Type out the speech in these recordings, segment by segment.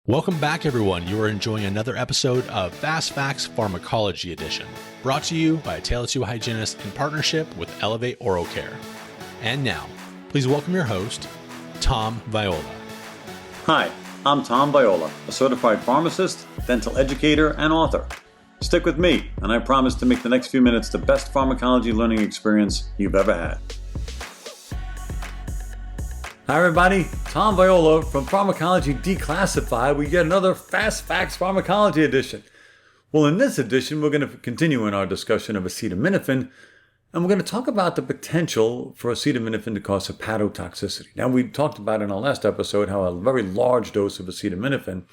Welcome back, everyone. You are enjoying another episode of Fast Facts Pharmacology Edition, brought to you by a Tale 2 hygienist in partnership with Elevate Oral Care. And now, please welcome your host, Tom Viola. Hi, I'm Tom Viola, a certified pharmacist, dental educator, and author. Stick with me, and I promise to make the next few minutes the best pharmacology learning experience you've ever had. Hi everybody, Tom Viola from Pharmacology Declassified. We get another Fast Facts Pharmacology Edition. Well, in this edition, we're going to continue in our discussion of acetaminophen, and we're going to talk about the potential for acetaminophen to cause hepatotoxicity. Now, we talked about in our last episode how a very large dose of acetaminophen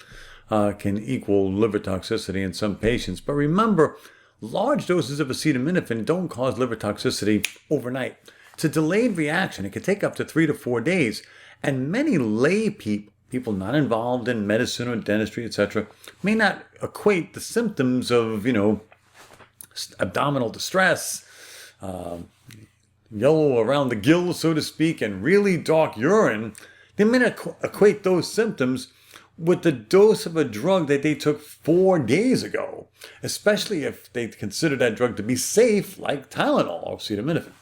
can equal liver toxicity in some patients. But remember, large doses of acetaminophen don't cause liver toxicity overnight. It's a delayed reaction. It can take up to 3 to 4 days. And many lay people not involved in medicine or dentistry, etc., may not equate the symptoms of, abdominal distress, yellow around the gills, so to speak, and really dark urine. They may not equate those symptoms with the dose of a drug that they took 4 days ago, especially if they consider that drug to be safe, like Tylenol or acetaminophen.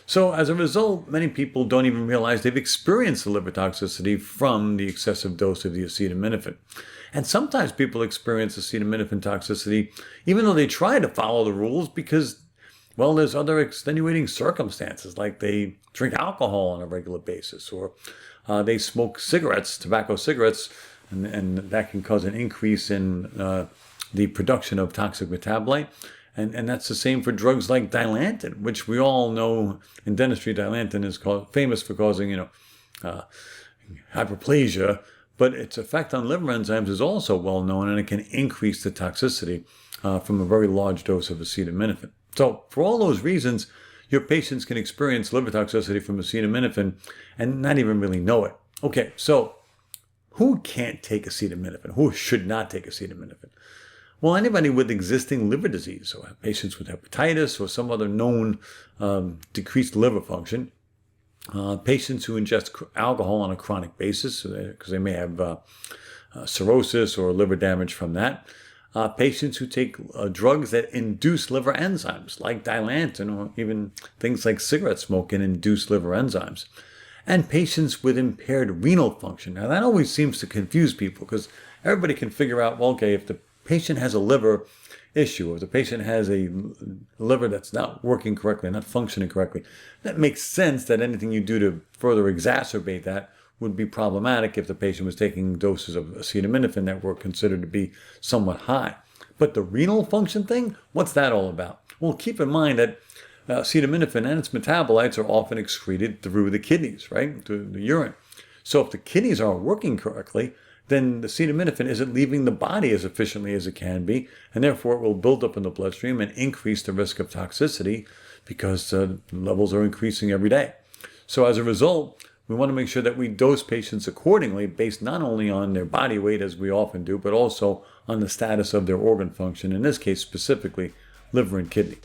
So as a result, many people don't even realize they've experienced the liver toxicity from the excessive dose of the acetaminophen. And sometimes people experience acetaminophen toxicity even though they try to follow the rules because, well, there's other extenuating circumstances, like they drink alcohol on a regular basis, or they smoke cigarettes, tobacco cigarettes, and that can cause an increase in the production of toxic metabolite. And that's the same for drugs like Dilantin, which we all know in dentistry, Dilantin is famous for causing, hyperplasia, but its effect on liver enzymes is also well known, and it can increase the toxicity from a very large dose of acetaminophen. So for all those reasons, your patients can experience liver toxicity from acetaminophen and not even really know it. Okay, so who can't take acetaminophen? Who should not take acetaminophen? Well, anybody with existing liver disease, or patients with hepatitis or some other known decreased liver function, patients who ingest alcohol on a chronic basis because they may have cirrhosis or liver damage from that, patients who take drugs that induce liver enzymes like Dilantin, or even things like cigarette smoke can induce liver enzymes, and patients with impaired renal function. Now, that always seems to confuse people because everybody can figure out, well, okay, if the patient has a liver issue, or the patient has a liver that's not working correctly, not functioning correctly, that makes sense that anything you do to further exacerbate that would be problematic if the patient was taking doses of acetaminophen that were considered to be somewhat high. But the renal function thing, what's that all about? Well, keep in mind that acetaminophen and its metabolites are often excreted through the kidneys, right, through the urine. So if the kidneys aren't working correctly, then the acetaminophen isn't leaving the body as efficiently as it can be, and therefore it will build up in the bloodstream and increase the risk of toxicity because levels are increasing every day. So as a result, we want to make sure that we dose patients accordingly based not only on their body weight, as we often do, but also on the status of their organ function, in this case specifically liver and kidney.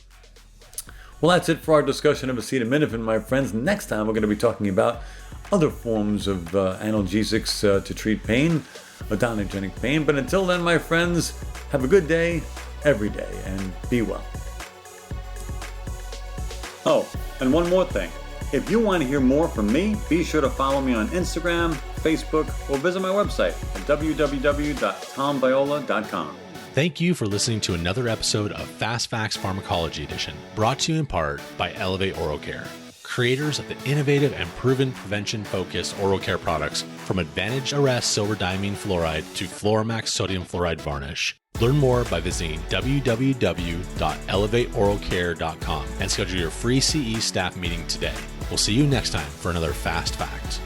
Well, that's it for our discussion of acetaminophen, my friends. Next time we're going to be talking about other forms of analgesics to treat pain, odonogenic pain. But until then, my friends, have a good day every day and be well. Oh, and one more thing. If you want to hear more from me, be sure to follow me on Instagram, Facebook, or visit my website at www.tomviola.com. Thank you for listening to another episode of Fast Facts Pharmacology Edition, brought to you in part by Elevate Oral Care, creators of the innovative and proven prevention-focused oral care products from Advantage Arrest Silver Diamine Fluoride to Fluoramax Sodium Fluoride Varnish. Learn more by visiting www.elevateoralcare.com and schedule your free CE staff meeting today. We'll see you next time for another Fast Fact.